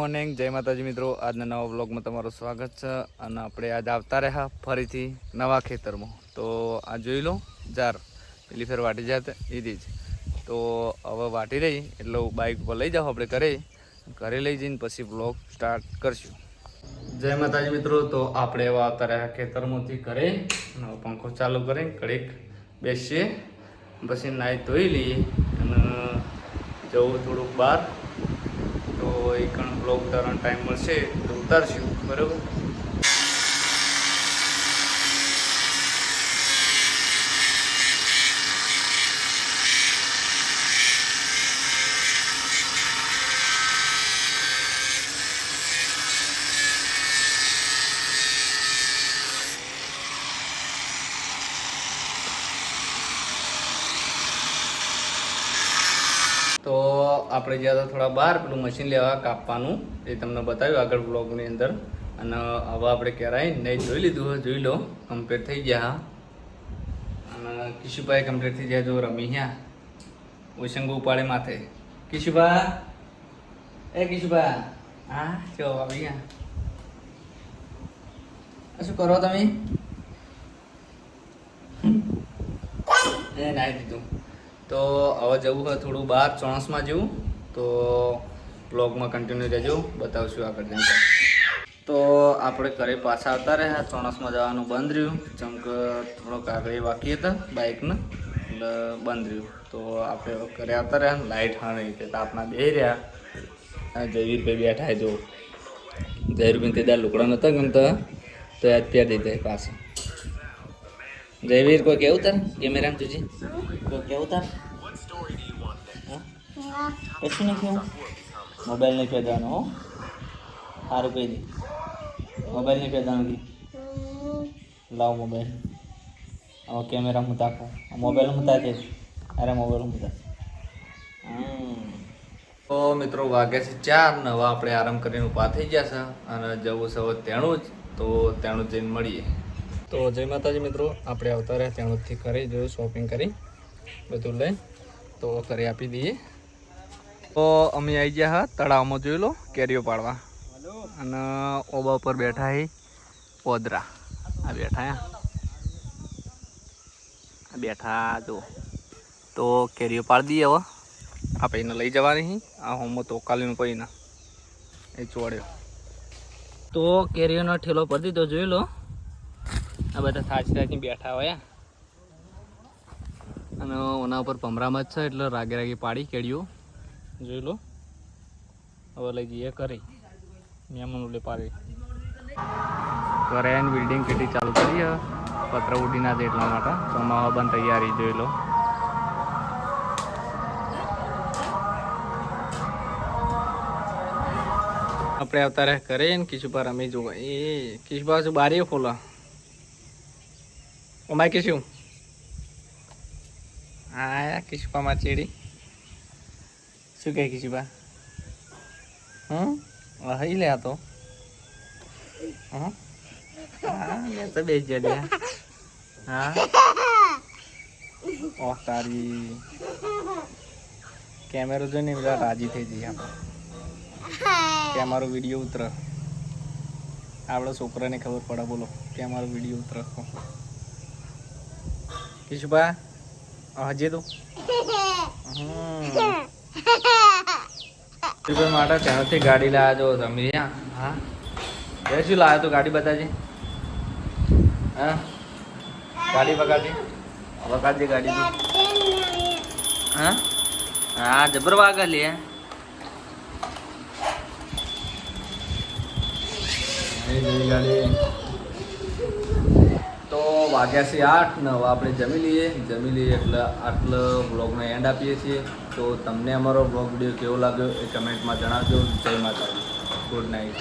Morning, જય માતાજી મિત્રો। આજના નવા વ્લોગમાં તમારું સ્વાગત છે અને આપણે આજ આવતા રહ્યા ફરીથી નવા ખેતરમાં। તો આ જોઈ લો જાર પેલી ફેર વાટી જાત એ જ તો હવે વાટી રહી એટલે બાઇક પર લઈ જાઓ આપણે ઘરે લઈ જઈને પછી વ્લોગ સ્ટાર્ટ કરશું। જય માતાજી મિત્રો। તો આપણે એવા આવતા રહ્યા ખેતરમાંથી ઘરે પંખો ચાલુ કરી ઘડીક બેસીએ પછી નાહી ધોઈ લઈએ અને જવું થોડુંક બહાર। તો એક બ્લોગ ઉતારવાનો ટાઈમ મળશે તો ઉતારશું બરાબર। તો આપણે ગયા હતા થોડા બહાર પેલું મશીન લેવા કાપવાનું એ તમને બતાવ્યું આગળ બ્લોગની અંદર। અને હવે આપણે ક્યારાય નહીં જોઈ લીધું જોઈ લો કમ્પ્લીટ થઈ ગયા। અને કિશુભાઈ કમ્પ્લીટ થઈ જાય જો રમી ત્યાં ઓશંગો ઉપાડે માથે। કિશુભા એ કિશુભા હા ચો આવી ગયા શું કરો તમે? એ નાહી દીધું। તો હવે જવું હોય થોડું બહાર ચોણસમાં જેવું તો બ્લોગમાં કન્ટિન્યુ રહેજો બતાવશું આગળ જઈને। તો આપણે ઘરે પાછા આવતા રહ્યા ચોણસમાં જવાનું બંધ રહ્યું જેમ કે થોડોક આગળ વાકી હતા બાઇકને એટલે બંધ રહ્યું। તો આપણે ઘરે આવતા રહ્યા લાઇટ હાણી તે તાપના બેસી રહ્યા। જયવીરભાઈ બેઠા જો જયવીરભાઈ તે દાર લુકડા નહોતા ગમતા તો અત્યારે દઈ જાય પાછા। જયવીર કોઈ કેવું તાર કેમેરામાં તુજી કોઈ કેવું તાર કશું નહીં કેવું? મોબાઈલ નહીં ફેરવાનો હો સારું કહી દે મોબાઈલ નહીં ફેરવાનો કી લાવ મોબાઈલ હવે કેમેરા હું તાકો મોબાઈલ હું તાકે અરે મોબાઈલ હું તાકે। તો મિત્રો વાગ્યા છે 4 ને હવે આપણે આરામ કરીને ઊભા થઈ ગયા છે અને જવું છે હવે તેણું જ તો તેણું જઈને મળીએ। તો જય માતાજી મિત્રો। આપણે આવતા રહ્યા ત્યાંથી કરી જોયું શોપિંગ કરી બધું લઈ તો ઘરે આપી દઈએ। તો અમે આવી ગયા હા તળાવમાં જોઈ લો કેરીઓ પાડવા અને ઓબા ઉપર બેઠા હી પોદરા આ બેઠા જો તો કેરીઓ પાડી દઈએ હવે આ પૈને લઈ જવાની આ હોમો તો કાલીનું પૈને એ ચોડ્યો તો કેરીઓનો ઠેલો પડી દીધો જોઈ લો। આ બધા થાચી બેઠા હોય અને ઓના ઉપર ભમરામાં જ છે એટલે રાગે રાગે પાડી કેળીઓ જોઈ લો। હવે લઈ જઈએ કરી મહેમાન લે પાડી ઘરે બિલ્ડિંગ કેટલી ચાલુ કરી પત્ર ઉડી ના દે એટલા માટે ચોમાવા બંધ તૈયારી જોઈ લો। આપણે આવતા રહે કરે ને કિશુપા રમી જોવા એ કિશુપા શું બારીઓ ખોલા ઓમાય કિશું હા કિશુપામાં ચેડી શું કહે કિશુપા હઈ લે તો હા તો બેસ જડ્યા હા ઓહ તારી કેમેરો જોઈને બધા રાજી થઈ જઈએ આપણે કે અમારો વિડીયો ઉતરે આપણા છોકરાને ખબર પડે બોલો કે અમારો વિડીયો ઉતરે કિશુભા હજી તો માટે ત્યાંથી ગાડી લાવ્યા જો તમે હા એ શું લાવ્યો તો ગાડી બતાજે હા ગાડી વગાડજે ગાડી હા હા જબર વાગા લે ગાડી તો વાગ્યા છે 8 ને હવે આપણે જમી લઈએ એટલે આટલો બ્લોગનો એન્ડ આપીએ છીએ। તો તમને અમારો બ્લોગ વિડીયો કેવો લાગ્યો એ કમેન્ટમાં જણાવજો। જય માતાજી, ગુડ નાઇટ।